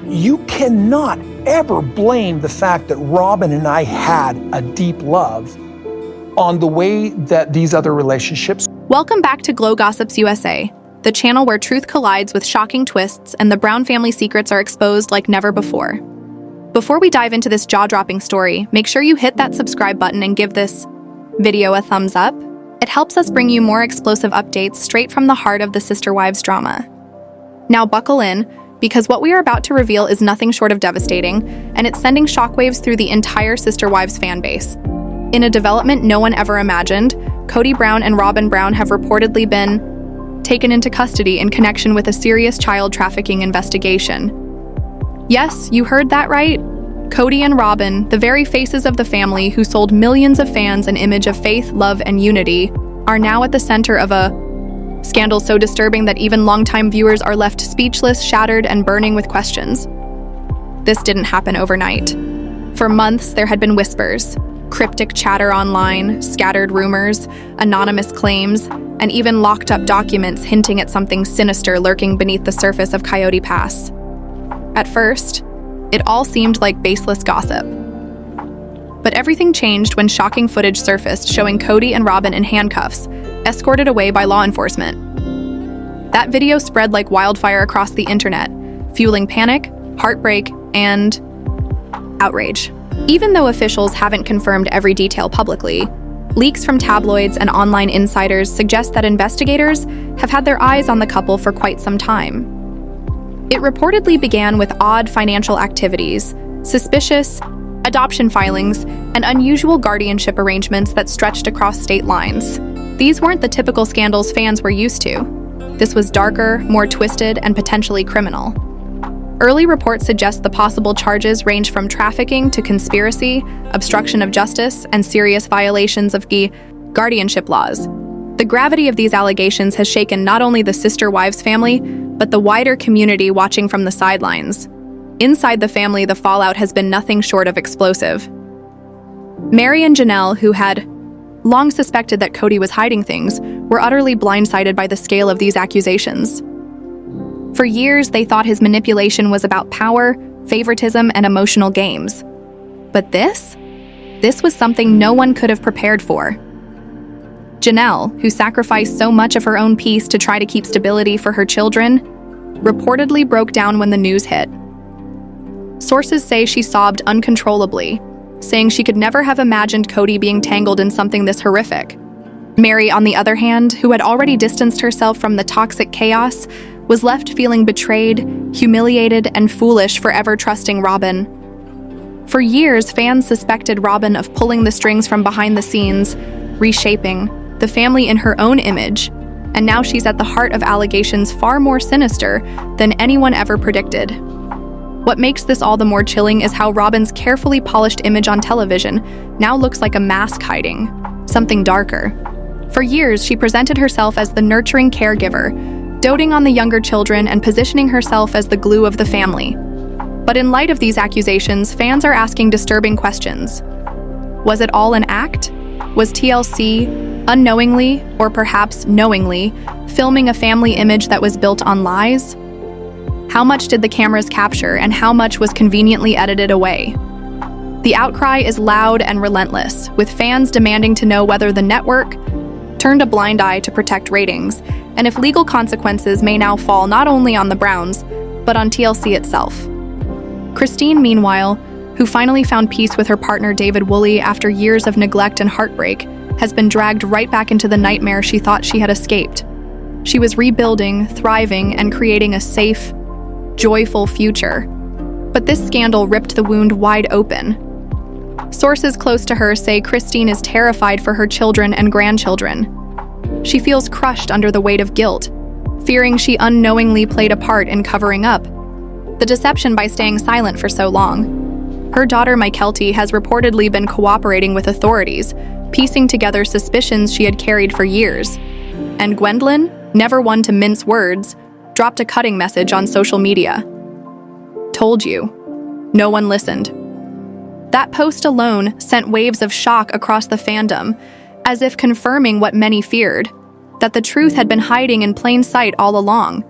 you cannot ever blame the fact that Robyn and I had a deep love on the way that these other relationships. Welcome back to Glow Gossips USA, the channel where truth collides with shocking twists and the Brown family secrets are exposed like never before. Before we dive into this jaw-dropping story, make sure you hit that subscribe button and give this video a thumbs up. It helps us bring you more explosive updates straight from the heart of the sister wives drama. Now buckle in, because what we are about to reveal is nothing short of devastating, and it's sending shockwaves through the entire sister wives fan base. In a development no one ever imagined, Kody Brown and Robyn Brown have reportedly been taken into custody in connection with a serious child trafficking investigation. Yes, you heard that right. Kody and Robyn, the very faces of the family who sold millions of fans an image of faith, love, and unity, are now at the center of a scandal so disturbing that even longtime viewers are left speechless, shattered, and burning with questions. This didn't happen overnight. For months, there had been whispers, cryptic chatter online, scattered rumors, anonymous claims, and even locked-up documents hinting at something sinister lurking beneath the surface of Coyote Pass. At first, it all seemed like baseless gossip. But everything changed when shocking footage surfaced showing Kody and Robyn in handcuffs, escorted away by law enforcement. That video spread like wildfire across the internet, fueling panic, heartbreak, and outrage. Even though officials haven't confirmed every detail publicly, leaks from tabloids and online insiders suggest that investigators have had their eyes on the couple for quite some time. It reportedly began with odd financial activities, suspicious adoption filings, and unusual guardianship arrangements that stretched across state lines. These weren't the typical scandals fans were used to. This was darker, more twisted, and potentially criminal. Early reports suggest the possible charges range from trafficking to conspiracy, obstruction of justice, and serious violations of guardianship laws. The gravity of these allegations has shaken not only the sister wives family, but the wider community watching from the sidelines. Inside the family, the fallout has been nothing short of explosive. Meri and Janelle, who had long suspected that Kody was hiding things, were utterly blindsided by the scale of these accusations. For years, they thought his manipulation was about power, favoritism, and emotional games. But this was something no one could have prepared for. Janelle, who sacrificed so much of her own peace to try to keep stability for her children, reportedly broke down when the news hit. Sources say she sobbed uncontrollably, saying she could never have imagined Kody being tangled in something this horrific. Meri, on the other hand, who had already distanced herself from the toxic chaos, was left feeling betrayed, humiliated, and foolish for ever trusting Robyn. For years, fans suspected Robyn of pulling the strings from behind the scenes, reshaping the family in her own image, and now she's at the heart of allegations far more sinister than anyone ever predicted. What makes this all the more chilling is how Robyn's carefully polished image on television now looks like a mask hiding something darker. For years, she presented herself as the nurturing caregiver, doting on the younger children and positioning herself as the glue of the family. But in light of these accusations, fans are asking disturbing questions. Was it all an act? Was TLC, unknowingly, or perhaps knowingly, filming a family image that was built on lies? How much did the cameras capture, and how much was conveniently edited away? The outcry is loud and relentless, with fans demanding to know whether the network turned a blind eye to protect ratings, and if legal consequences may now fall not only on the Browns, but on TLC itself. Christine, meanwhile, who finally found peace with her partner David Woolley after years of neglect and heartbreak, has been dragged right back into the nightmare she thought she had escaped. She was rebuilding, thriving, and creating a safe, joyful future. But this scandal ripped the wound wide open. Sources close to her say Christine is terrified for her children and grandchildren. She feels crushed under the weight of guilt, fearing she unknowingly played a part in covering up the deception by staying silent for so long. Her daughter Mykelti has reportedly been cooperating with authorities, piecing together suspicions she had carried for years. And Gwendolyn, never one to mince words, dropped a cutting message on social media. "Told you." No one listened. That post alone sent waves of shock across the fandom, as if confirming what many feared, that the truth had been hiding in plain sight all along.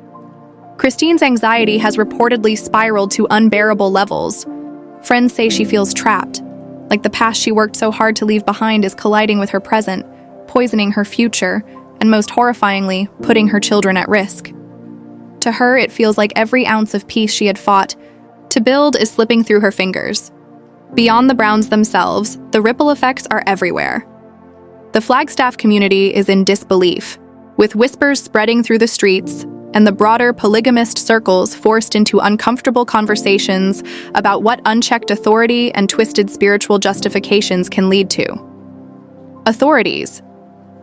Christine's anxiety has reportedly spiraled to unbearable levels. Friends say she feels trapped, like the past she worked so hard to leave behind is colliding with her present, poisoning her future, and most horrifyingly, putting her children at risk. To her, it feels like every ounce of peace she had fought to build is slipping through her fingers. Beyond the Browns themselves, the ripple effects are everywhere. The Flagstaff community is in disbelief, with whispers spreading through the streets and the broader polygamist circles forced into uncomfortable conversations about what unchecked authority and twisted spiritual justifications can lead to. Authorities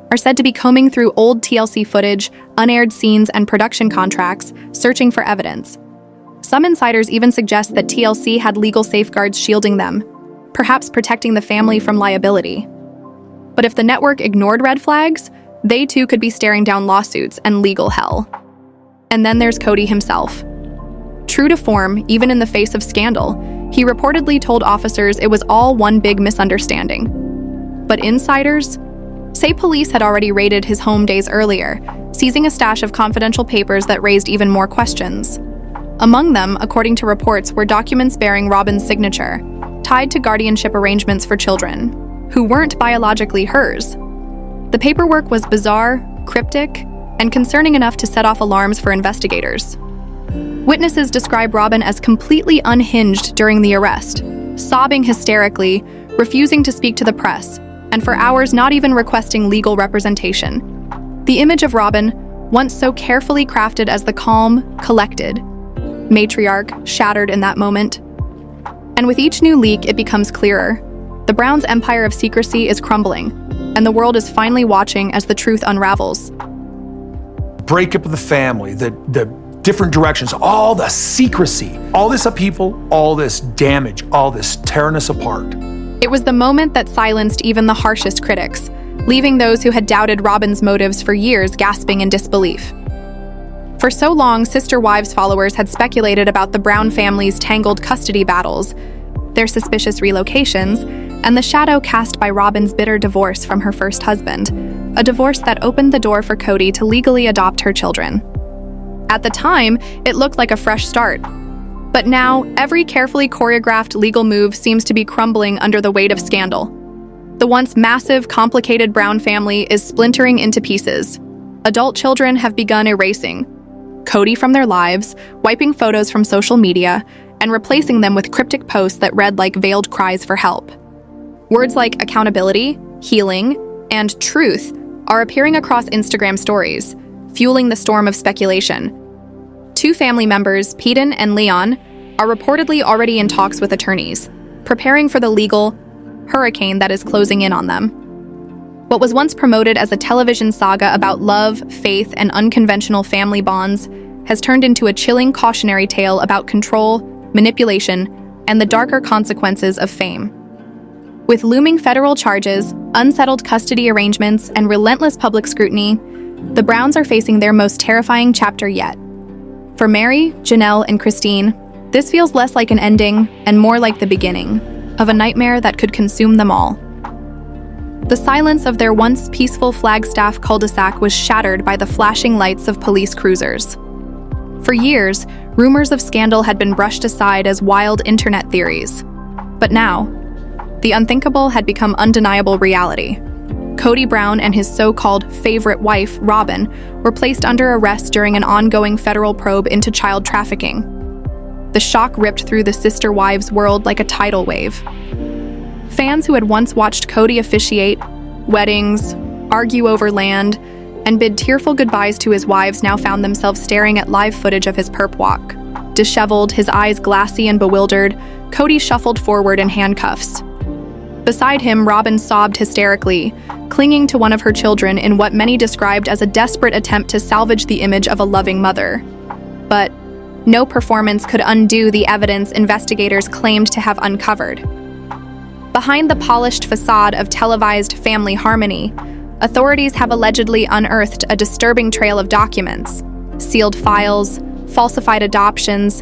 are said to be combing through old TLC footage, unaired scenes, and production contracts, searching for evidence. Some insiders even suggest that TLC had legal safeguards shielding them, perhaps protecting the family from liability. But if the network ignored red flags, they too could be staring down lawsuits and legal hell. And then there's Kody himself. True to form, even in the face of scandal, he reportedly told officers it was all one big misunderstanding. But insiders say police had already raided his home days earlier, seizing a stash of confidential papers that raised even more questions. Among them, according to reports, were documents bearing Robyn's signature, tied to guardianship arrangements for children, who weren't biologically hers. The paperwork was bizarre, cryptic, and concerning enough to set off alarms for investigators. Witnesses describe Robyn as completely unhinged during the arrest, sobbing hysterically, refusing to speak to the press, and for hours not even requesting legal representation. The image of Robyn, once so carefully crafted as the calm, collected matriarch, shattered in that moment. And with each new leak, it becomes clearer. The Browns' empire of secrecy is crumbling, and the world is finally watching as the truth unravels. Breakup of the family, the different directions, all the secrecy, all this upheaval, all this damage, all this tearing us apart. It was the moment that silenced even the harshest critics, leaving those who had doubted Robyn's motives for years gasping in disbelief. For so long, Sister Wives followers had speculated about the Brown family's tangled custody battles, their suspicious relocations, and the shadow cast by Robyn's bitter divorce from her first husband, a divorce that opened the door for Kody to legally adopt her children. At the time, it looked like a fresh start. But now, every carefully choreographed legal move seems to be crumbling under the weight of scandal. The once massive, complicated Brown family is splintering into pieces. Adult children have begun erasing Kody from their lives, wiping photos from social media, and replacing them with cryptic posts that read like veiled cries for help. Words like accountability, healing, and truth are appearing across Instagram stories, fueling the storm of speculation. Two family members, Peden and Leon, are reportedly already in talks with attorneys, preparing for the legal hurricane that is closing in on them. What was once promoted as a television saga about love, faith, and unconventional family bonds has turned into a chilling cautionary tale about control, manipulation, and the darker consequences of fame. With looming federal charges, unsettled custody arrangements, and relentless public scrutiny, the Browns are facing their most terrifying chapter yet. For Meri, Janelle, and Christine, this feels less like an ending and more like the beginning of a nightmare that could consume them all. The silence of their once peaceful Flagstaff cul-de-sac was shattered by the flashing lights of police cruisers. For years, rumors of scandal had been brushed aside as wild internet theories. But now, the unthinkable had become undeniable reality. Kody Brown and his so-called favorite wife, Robyn, were placed under arrest during an ongoing federal probe into child trafficking. The shock ripped through the Sister Wives world like a tidal wave. Fans who had once watched Kody officiate weddings, argue over land, and bid tearful goodbyes to his wives now found themselves staring at live footage of his perp walk. Disheveled, his eyes glassy and bewildered, Kody shuffled forward in handcuffs. Beside him, Robyn sobbed hysterically, clinging to one of her children in what many described as a desperate attempt to salvage the image of a loving mother. But no performance could undo the evidence investigators claimed to have uncovered. Behind the polished facade of televised family harmony, authorities have allegedly unearthed a disturbing trail of documents, sealed files, falsified adoptions,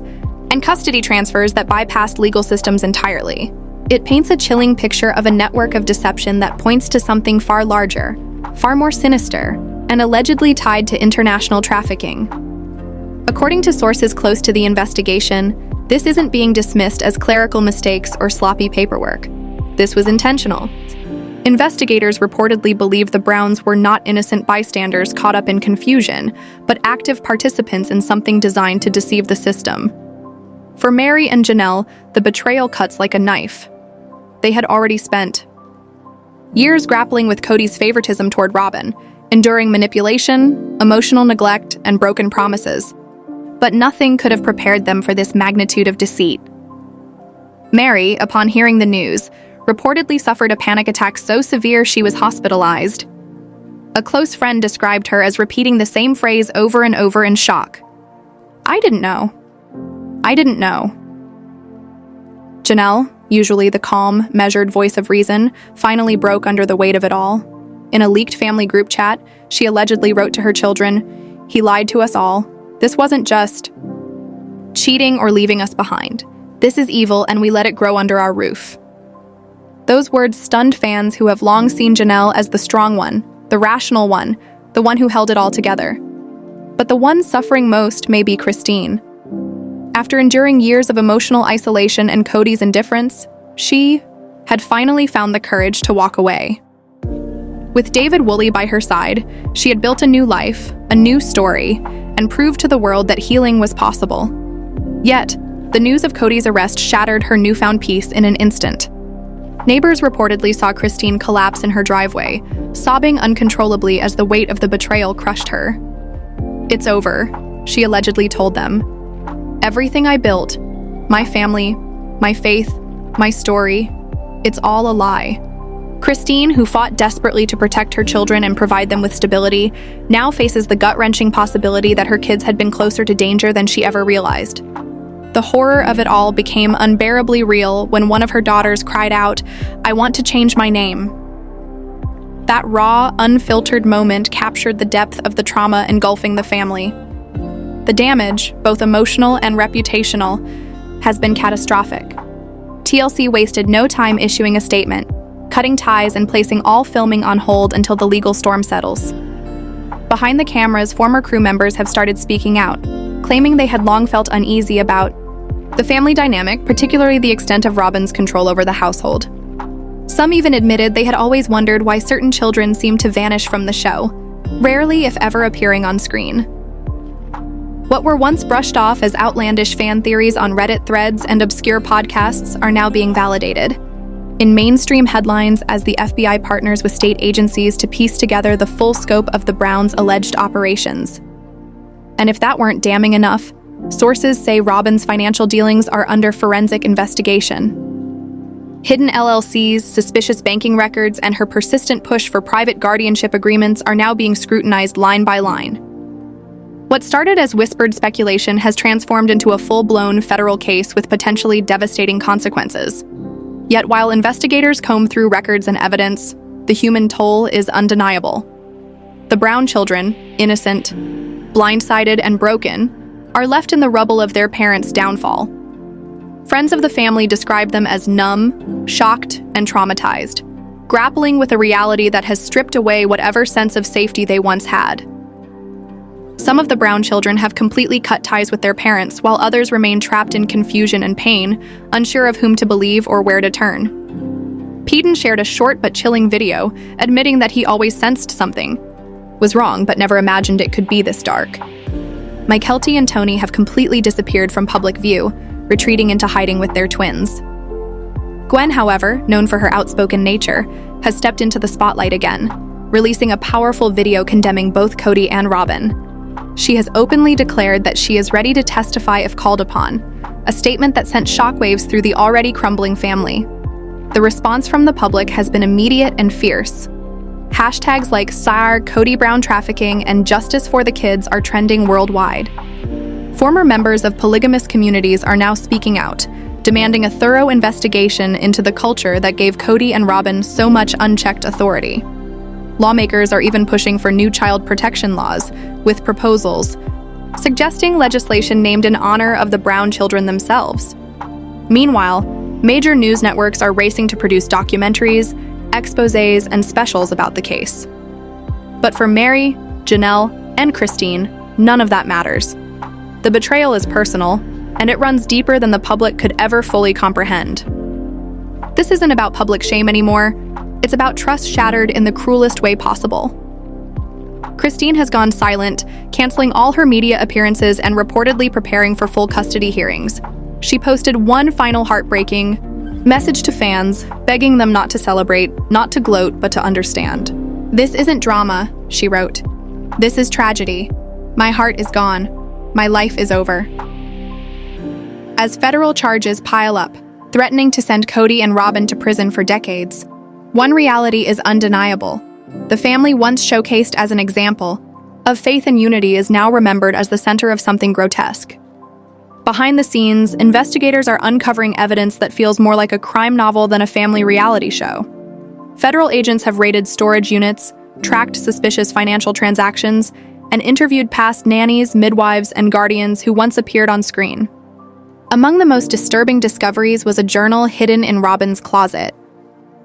and custody transfers that bypassed legal systems entirely. It paints a chilling picture of a network of deception that points to something far larger, far more sinister, and allegedly tied to international trafficking. According to sources close to the investigation, this isn't being dismissed as clerical mistakes or sloppy paperwork. This was intentional. Investigators reportedly believe the Browns were not innocent bystanders caught up in confusion, but active participants in something designed to deceive the system. For Meri and Janelle, the betrayal cuts like a knife. They had already spent years grappling with Kody's favoritism toward Robyn, enduring manipulation, emotional neglect, and broken promises. But nothing could have prepared them for this magnitude of deceit. Meri, upon hearing the news, reportedly suffered a panic attack so severe she was hospitalized. A close friend described her as repeating the same phrase over and over in shock. "I didn't know. I didn't know." Janelle, usually the calm, measured voice of reason, finally broke under the weight of it all. In a leaked family group chat, she allegedly wrote to her children, "He lied to us all. This wasn't just cheating or leaving us behind. This is evil and we let it grow under our roof." Those words stunned fans who have long seen Janelle as the strong one, the rational one, the one who held it all together. But the one suffering most may be Christine. After enduring years of emotional isolation and Kody's indifference, she had finally found the courage to walk away. With David Woolley by her side, she had built a new life, a new story, and proved to the world that healing was possible. Yet, the news of Kody's arrest shattered her newfound peace in an instant. Neighbors reportedly saw Christine collapse in her driveway, sobbing uncontrollably as the weight of the betrayal crushed her. "It's over," she allegedly told them. "Everything I built, my family, my faith, my story, it's all a lie." Christine, who fought desperately to protect her children and provide them with stability, now faces the gut-wrenching possibility that her kids had been closer to danger than she ever realized. The horror of it all became unbearably real when one of her daughters cried out, "I want to change my name." That raw, unfiltered moment captured the depth of the trauma engulfing the family. The damage, both emotional and reputational, has been catastrophic. TLC wasted no time issuing a statement, cutting ties and placing all filming on hold until the legal storm settles. Behind the cameras, former crew members have started speaking out, claiming they had long felt uneasy about the family dynamic, particularly the extent of Robyn's control over the household. Some even admitted they had always wondered why certain children seemed to vanish from the show, rarely if ever appearing on screen. What were once brushed off as outlandish fan theories on Reddit threads and obscure podcasts are now being validated in mainstream headlines as the FBI partners with state agencies to piece together the full scope of the Browns' alleged operations. And if that weren't damning enough, sources say Robyn's financial dealings are under forensic investigation. Hidden LLCs, suspicious banking records, and her persistent push for private guardianship agreements are now being scrutinized line by line. What started as whispered speculation has transformed into a full-blown federal case with potentially devastating consequences. Yet while investigators comb through records and evidence, the human toll is undeniable. The Brown children, innocent, blindsided, and broken, are left in the rubble of their parents' downfall. Friends of the family describe them as numb, shocked, and traumatized, grappling with a reality that has stripped away whatever sense of safety they once had. Some of the Brown children have completely cut ties with their parents, while others remain trapped in confusion and pain, unsure of whom to believe or where to turn. Peden shared a short but chilling video, admitting that he always sensed something was wrong but never imagined it could be this dark. Kody and Tony have completely disappeared from public view, retreating into hiding with their twins. Gwen, however, known for her outspoken nature, has stepped into the spotlight again, releasing a powerful video condemning both Kody and Robyn. She has openly declared that she is ready to testify if called upon, a statement that sent shockwaves through the already crumbling family. The response from the public has been immediate and fierce. Hashtags like SAR, Kody Brown trafficking, and Justice for the Kids are trending worldwide. Former members of polygamous communities are now speaking out, demanding a thorough investigation into the culture that gave Kody and Robyn so much unchecked authority. Lawmakers are even pushing for new child protection laws, with proposals suggesting legislation named in honor of the Brown children themselves. Meanwhile, major news networks are racing to produce documentaries, exposés, and specials about the case. But for Meri, Janelle, and Christine, none of that matters. The betrayal is personal, and it runs deeper than the public could ever fully comprehend. This isn't about public shame anymore. It's about trust shattered in the cruelest way possible. Christine has gone silent, canceling all her media appearances and reportedly preparing for full custody hearings. She posted one final heartbreaking message to fans, begging them not to celebrate, not to gloat, but to understand. "This isn't drama," she wrote. "This is tragedy. My heart is gone. My life is over." As federal charges pile up, threatening to send Kody and Robyn to prison for decades, one reality is undeniable. The family once showcased as an example of faith and unity is now remembered as the center of something grotesque. Behind the scenes, investigators are uncovering evidence that feels more like a crime novel than a family reality show. Federal agents have raided storage units, tracked suspicious financial transactions, and interviewed past nannies, midwives, and guardians who once appeared on screen. Among the most disturbing discoveries was a journal hidden in Robyn's closet.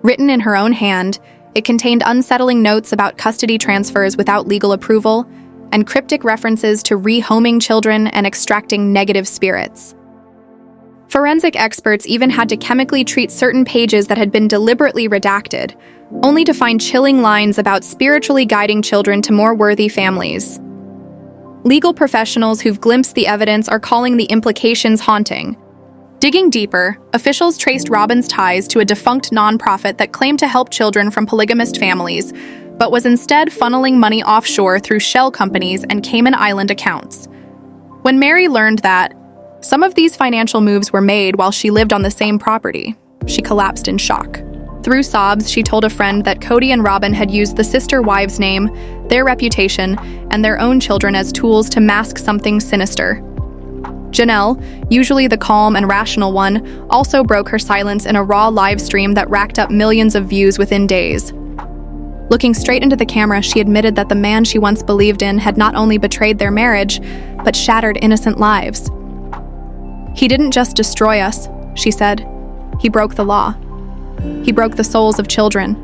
Written in her own hand, it contained unsettling notes about custody transfers without legal approval and cryptic references to rehoming children and extracting negative spirits. Forensic experts even had to chemically treat certain pages that had been deliberately redacted, only to find chilling lines about spiritually guiding children to more worthy families. Legal professionals who've glimpsed the evidence are calling the implications haunting. Digging deeper, officials traced Robyn's ties to a defunct nonprofit that claimed to help children from polygamist families, but was instead funneling money offshore through shell companies and Cayman Island accounts. When Meri learned that some of these financial moves were made while she lived on the same property, she collapsed in shock. Through sobs, she told a friend that Kody and Robyn had used the sister wives' name, their reputation, and their own children as tools to mask something sinister. Janelle, usually the calm and rational one, also broke her silence in a raw live stream that racked up millions of views within days. Looking straight into the camera, she admitted that the man she once believed in had not only betrayed their marriage, but shattered innocent lives. "He didn't just destroy us," she said. "He broke the law. He broke the souls of children.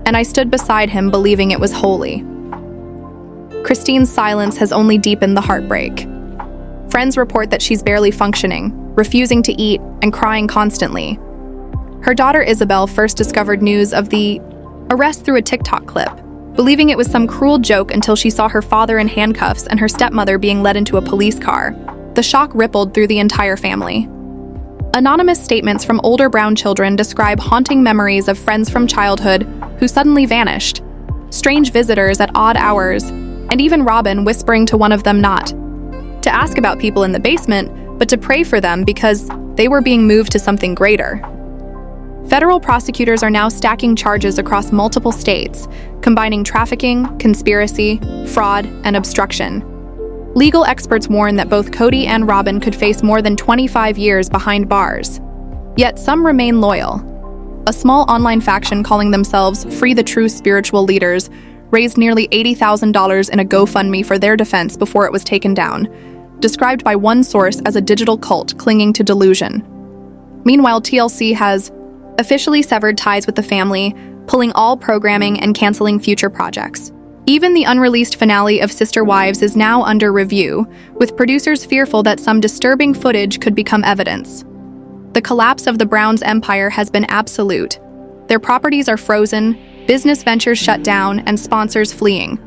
And I stood beside him believing it was holy." Christine's silence has only deepened the heartbreak. Friends report that she's barely functioning, refusing to eat, and crying constantly. Her daughter Isabel first discovered news of the arrest through a TikTok clip, believing it was some cruel joke until she saw her father in handcuffs and her stepmother being led into a police car. The shock rippled through the entire family. Anonymous statements from older brown children describe haunting memories of friends from childhood who suddenly vanished, strange visitors at odd hours, and even Robyn whispering to one of them not to ask about people in the basement, but to pray for them because they were being moved to something greater. Federal prosecutors are now stacking charges across multiple states, combining trafficking, conspiracy, fraud, and obstruction. Legal experts warn that both Kody and Robyn could face more than 25 years behind bars. Yet some remain loyal. A small online faction calling themselves Free the True Spiritual Leaders raised nearly $80,000 in a GoFundMe for their defense before it was taken down, described by one source as a digital cult clinging to delusion. Meanwhile, TLC has officially severed ties with the family, pulling all programming and canceling future projects. Even the unreleased finale of Sister Wives is now under review, with producers fearful that some disturbing footage could become evidence. The collapse of the Browns' empire has been absolute. Their properties are frozen, business ventures shut down, and sponsors fleeing.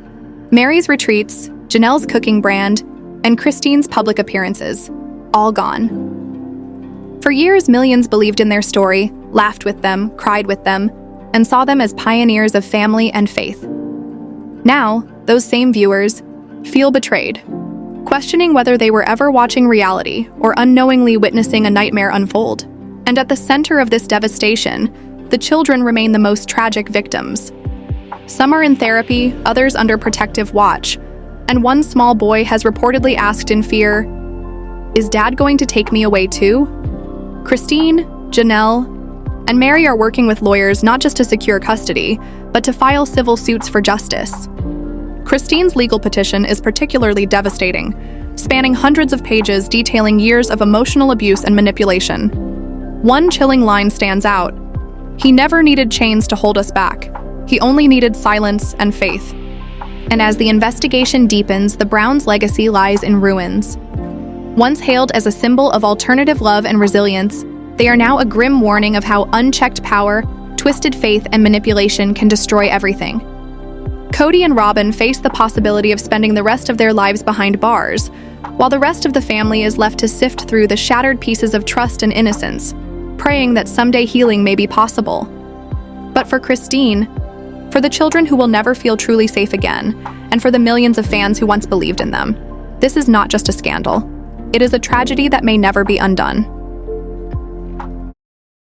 Meri's retreats, Janelle's cooking brand, and Christine's public appearances, all gone. For years, millions believed in their story, laughed with them, cried with them, and saw them as pioneers of family and faith. Now, those same viewers feel betrayed, questioning whether they were ever watching reality or unknowingly witnessing a nightmare unfold. And at the center of this devastation, the children remain the most tragic victims. Some are in therapy, others under protective watch, and one small boy has reportedly asked in fear, "Is Dad going to take me away too?" Christine, Janelle, and Meri are working with lawyers not just to secure custody, but to file civil suits for justice. Christine's legal petition is particularly devastating, spanning hundreds of pages detailing years of emotional abuse and manipulation. One chilling line stands out. "He never needed chains to hold us back. He only needed silence and faith." And as the investigation deepens, the Browns' legacy lies in ruins. Once hailed as a symbol of alternative love and resilience, they are now a grim warning of how unchecked power, twisted faith, and manipulation can destroy everything. Kody and Robyn face the possibility of spending the rest of their lives behind bars, while the rest of the family is left to sift through the shattered pieces of trust and innocence, praying that someday healing may be possible. But for Christine, for the children who will never feel truly safe again, and for the millions of fans who once believed in them, this is not just a scandal. It is a tragedy that may never be undone.